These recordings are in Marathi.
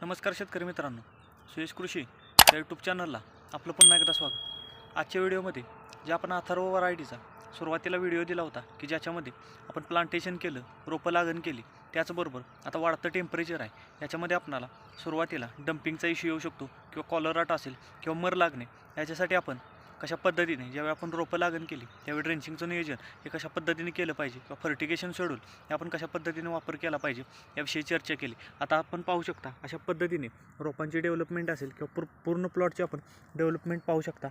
नमस्कार शेतकरी मित्रांनो, सुयश कृषी या यूट्यूब चॅनलला आपलं पुन्हा एकदा स्वागत. आजच्या व्हिडिओमध्ये जे आपण अथर्व व्हरायटीचा सुरुवातीला व्हिडिओ दिला होता की ज्याच्यामध्ये आपण प्लांटेशन केलं, रोपं लागण केली, त्याचबरोबर आता वाढतं टेम्परेचर आहे, याच्यामध्ये आपणाला सुरुवातीला डम्पिंगचा इश्यू येऊ शकतो किंवा कॉलराट असेल किंवा मर लागणे, याच्यासाठी आपण कशा पद्धतीने ज्यावेळी आपण रोपं लागण केली त्यावेळी ड्रेंचिंगचं नियोजन हे कशा पद्धतीने केलं पाहिजे किंवा फर्टिगेशन शेड्यूल हे आपण कशा पद्धतीने वापर केला पाहिजे याविषयी चर्चा केली. आता आपण पाहू शकता अशा पद्धतीने रोपांची डेव्हलपमेंट असेल किंवा पूर्ण प्लॉटची आपण डेव्हलपमेंट पाहू शकता.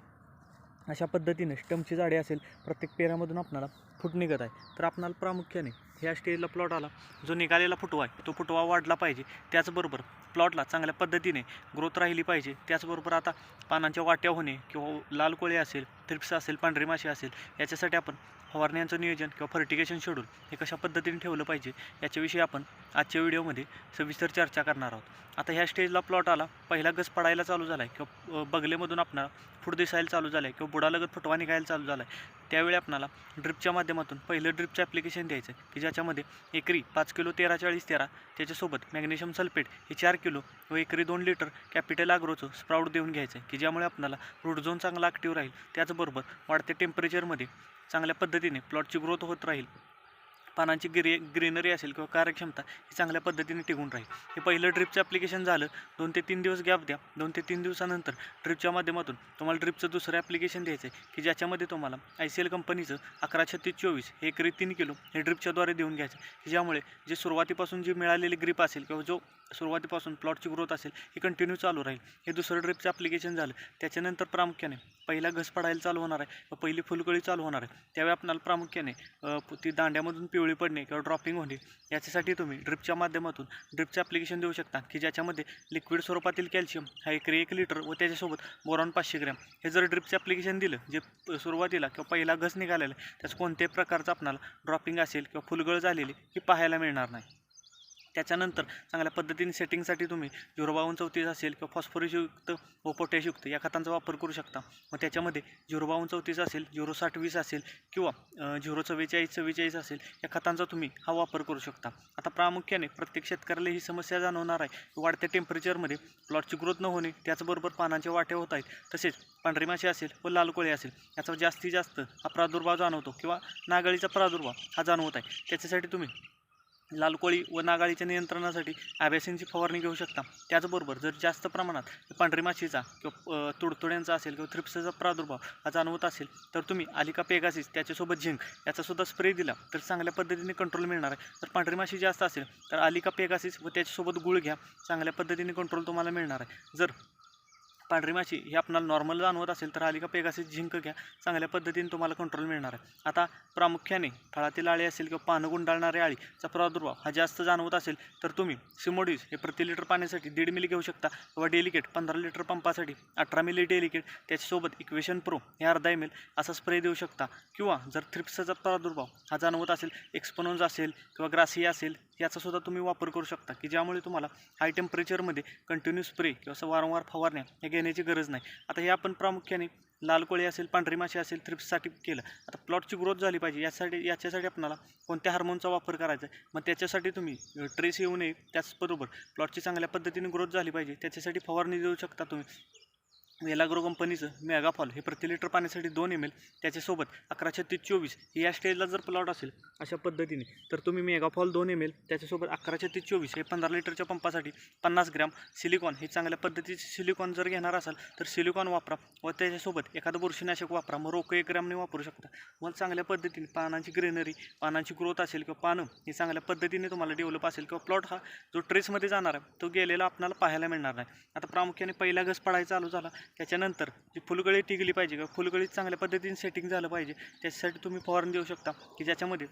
अशा पद्धतीने स्टमची जाडी असेल, प्रत्येक पेरामधून आपल्याला फूट निघत आहे. तर आपणाला प्रामुख्याने ह्या स्टेजला प्लॉट आला जो निघालेला फुटवा आहे तो फुटवा वाढला पाहिजे, त्याचबरोबर प्लॉटला चांगल्या पद्धतीने ग्रोथ राहिली पाहिजे. त्याचबरोबर आता पानांच्या वाट्या होणे किंवा लाल कोळी असेल, थ्रिप्स असेल, पांढरी माशी असेल, याच्यासाठी आपण फवारण्यांचं नियोजन किंवा फर्टिगेशन शेड्यूल हे कशा पद्धतीने ठेवलं पाहिजे याच्याविषयी आपण आजच्या व्हिडिओमध्ये सविस्तर चर्चा करणार आहोत. आता ह्या स्टेजला प्लॉट आला, पहिला गस पडायला चालू झाला आहे किंवा बगलेमधून आपणाला फूट दिसायला चालू झालं आहे किंवा बुडालगत फुटवा निघायला चालू झाला आहे, त्यावेळी आपणाला ड्रिपच्या माध्यमातून पहिलं ड्रिपचं ॲप्लिकेशन द्यायचं आहे की ज्याच्यामध्ये एकरी 5 किलो 13-40-13 त्याच्यासोबत मॅग्नेशियम सल्फेट हे 4 किलो व एकरी 2 लिटर कॅपिटल ॲग्रोचं स्प्राउट देऊन घ्यायचं आहे की ज्यामुळे आपल्याला रूट झोन चांगला ॲक्टिव्ह राहील. त्याचबरोबर वाढत्या टेम्परेचरमध्ये चांगल्या पद्धतीने प्लॉटची ग्रोथ होत राहील, पानांची ग्रीनरी असेल किंवा कार्यक्षमता ही चांगल्या पद्धतीने टिकून राहील. हे पहिलं ड्रिपचं ॲप्लिकेशन झालं. 2 ते 3 दिवस गॅप द्या. 2 ते 3 दिवसानंतर ड्रिपच्या माध्यमातून तुम्हाला ड्रिपचं दुसरं ॲप्लिकेशन द्यायचं आहे की ज्याच्यामध्ये तुम्हाला ICL कंपनीचं 11-36-24 हे एकरी 3 किलो हे ड्रिपच्याद्वारे देऊन घ्यायचं की ज्यामुळे जे सुरुवातीपासून जी मिळालेली ग्रीप असेल किंवा जो सुरुवातीपासून प्लॉटची ग्रोथ असेल ही कंटिन्यू चालू राहील. हे दुसरं ड्रिपचं ॲप्लिकेशन झालं. त्याच्यानंतर प्रामुख्याने पहिला घस पडायला चालू होणार आहे व पहिली फुलकळी चालू होणार आहे, त्यावेळी आपल्याला प्रामुख्याने ती दांड्यामधून पिवळी पडणे किंवा ड्रॉपिंग होणे याच्यासाठी तुम्ही ड्रिपच्या माध्यमातून ड्रिपचं ॲप्लिकेशन देऊ शकता की ज्याच्यामध्ये लिक्विड स्वरूपातील कॅल्शियम हा एकरी 1 लिटर व त्याच्यासोबत बोरॉन 500 ग्रॅम हे जर ड्रिपचं ॲप्लिकेशन दिलं, जे सुरुवातीला किंवा पहिला घस निघालेला आहे त्याचं कोणत्याही प्रकारचं आपल्याला ड्रॉपिंग असेल किंवा फुलगळ झालेली ही पाहायला मिळणार नाही. त्याच्यानंतर चांगल्या पद्धतीने सेटिंगसाठी तुम्ही 052-34 असेल किंवा फॉस्फरसयुक्त व पोटॅशयुक्त या खतांचा वापर करू शकता. मग त्याच्यामध्ये 052-34 असेल, 060-20 असेल किंवा 044-44 असेल या खतांचा तुम्ही हा वापर करू शकता. आता प्रामुख्याने प्रत्येक शेतकऱ्याला ही समस्या जाणवणार आहे, वाढत्या टेम्परेचरमध्ये प्लॉटची ग्रोथ न होणे, त्याचबरोबर पानांच्या वाट्या होत आहेत, तसेच पांढरी माशी असेल व लाल कोळी असेल याचा जास्तीत जास्त हा प्रादुर्भाव जाणवतो किंवा नागाळीचा प्रादुर्भाव हा जाणवत आहे. त्याच्यासाठी तुम्ही लाल कोळी व नागाळीच्या नियंत्रणासाठी ॲबॅसिनची फवारणी घेऊ शकता. त्याचबरोबर जर जास्त प्रमाणात पांढरी माशीचा किंवा तुडतुड्यांचा असेल किंवा थ्रिप्सचा प्रादुर्भाव हा जाणवत असेल तर तुम्ही आलिका पेगासिस त्याच्यासोबत झिंक याचासुद्धा स्प्रे दिला तर चांगल्या पद्धतीने कंट्रोल मिळणार आहे. जर पांढरी माशी जास्त असेल तर आलिका पेगासिस व त्याच्यासोबत गुळ घ्या, चांगल्या पद्धतीने कंट्रोल तुम्हाला मिळणार आहे. जर पांढरी माशी ही आपल्याला नॉर्मल जाणवत असेल तर आलिका पेगासिस झिंक घ्या, चांगल्या पद्धतीने तुम्हाला कंट्रोल मिळणार आहे. आता प्रामुख्याने फळातील आळी असेल किंवा पानं गुंडाळणाऱ्या अळीचा प्रादुर्भाव हा जास्त जाणवत असेल तर तुम्ही सिमोडिस हे प्रति लिटर पाण्यासाठी 1.5 मिली घेऊ शकता किंवा डेलिकेट 15 लिटर पंपासाठी 18 मिली डेलिकेट त्याच्यासोबत इक्वेशन प्रो हे अर्धा ml असा स्प्रे देऊ शकता. किंवा जर थ्रिप्सचा प्रादुर्भाव हा जाणवत असेल, एक्सपोनोज असेल किंवा ग्रासिया असेल याचासुद्धा तुम्ही वापर करू शकता की ज्यामुळे तुम्हाला हाय टेम्परेचरमध्ये कंटिन्यू स्प्रे किंवा असं वारंवार फवारण्या हे घेण्याची गरज नाही. आता हे आपण प्रामुख्याने लाल कोळी असेल, पांढरी माशी असेल, थ्रिप्ससाठी केलं. आता प्लॉटची ग्रोथ झाली पाहिजे याच्यासाठी आपल्याला कोणत्या हार्मोनचा वापर करायचा आहे, मग त्याच्यासाठी तुम्ही ट्रेस येऊ नये, त्याचबरोबर प्लॉटची चांगल्या पद्धतीने ग्रोथ झाली पाहिजे त्याच्यासाठी फवारणी देऊ शकता तुम्ही. वेलाग्रो कंपनीचं मेगाफॉल हे प्रति लिटर पाण्यासाठी 2 ml त्याच्यासोबत 11-36-24 या स्टेजला जर प्लॉट असेल अशा पद्धतीने तर तुम्ही मेगाफॉल 2 ml त्याच्यासोबत 11-36-24 हे 15 लिटरच्या पंपासाठी 50 ग्रॅम सिलिकॉन हे चांगल्या पद्धतीचे सिलिकॉन जर घेणार असाल तर सिलिकॉन वापरा व त्याच्यासोबत एखादं बुरशीनाशक वापरा. मग रोको 1 ग्रॅमने वापरू शकता. मग चांगल्या पद्धतीने पानांची ग्रीनरी, पानांची ग्रोथ असेल किंवा पानं ही चांगल्या पद्धतीने तुम्हाला डेव्हलप असेल किंवा प्लॉट हा जो ट्रेसमध्ये जाणार आहे तो गेलेला आपल्याला पाहायला मिळणार नाही. आता प्रामुख्याने पहिला घस पडायला चालू झाला त्याच्यानंतर जी फुलगळी टिकली पाहिजे किंवा फुलगळी चांगल्या पद्धतीने सेटिंग झालं पाहिजे त्याच्यासाठी तुम्ही फवारणी देऊ शकता की ज्याच्यामध्ये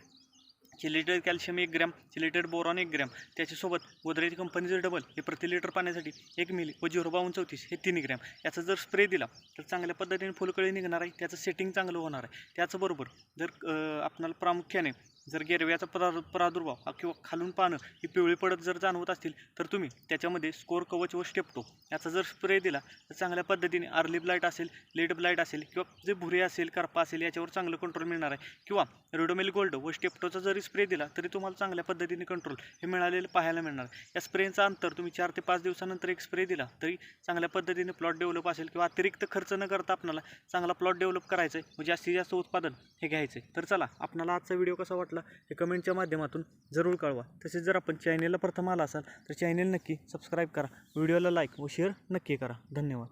chelated calcium 1 gram, chelated boron 1 gram त्याच्यासोबत गोदरेज कंपनीचं डबल हे प्रति लिटर पाण्यासाठी 1 मिली व 052-34 हे 3 ग्रॅम याचा जर स्प्रे दिला तर चांगल्या पद्धतीने फुलकळी निघणार आहे, त्याचं सेटिंग चांगलं होणार आहे. त्याचबरोबर जर आपणाला प्रामुख्याने जर गिरव्याचा प्रादुर्भाव किंवा खालून पानं ही पिवळी पडत जर जाणवत असतील तर तुम्ही त्याच्यामध्ये स्कोर कवच व स्टेप्टो याचा जर स्प्रे दिला तर चांगल्या पद्धतीने अर्ली ब्लाइट असेल, लेट ब्लाइट असेल किंवा जे भुरे असेल, करपा असेल याच्यावर चांगलं कंट्रोल मिळणार आहे. किंवा रिडोमेल गोल्ड व स्टेप्टोचा जरी स्प्रे दिला तरी तुम्हाला चांगल्या पद्धतीने कंट्रोल हे मिळालेलं पाहायला मिळणार. या स्प्रेचं अंतर तुम्ही 4 ते 5 दिवसानंतर एक स्प्रे दिला तरी चांगल्या पद्धतीने प्लॉट डेव्हलप असेल किंवा अतिरिक्त खर्च न करता आपल्याला चांगला प्लॉट डेव्हलप करायचा आहे, म्हणजे जास्तीत जास्त उत्पादन हे घ्यायचं आहे. तर चला, आपल्याला आजचा व्हिडिओ कसा वाटला हे कमेंटच्या माध्यमातून जरूर कळवा. तसेच जर आपण चॅनेलला प्रथम आला असाल तर चॅनेल नक्की सबस्क्राईब करा, व्हिडिओला लाईक व शेअर नक्की करा. धन्यवाद.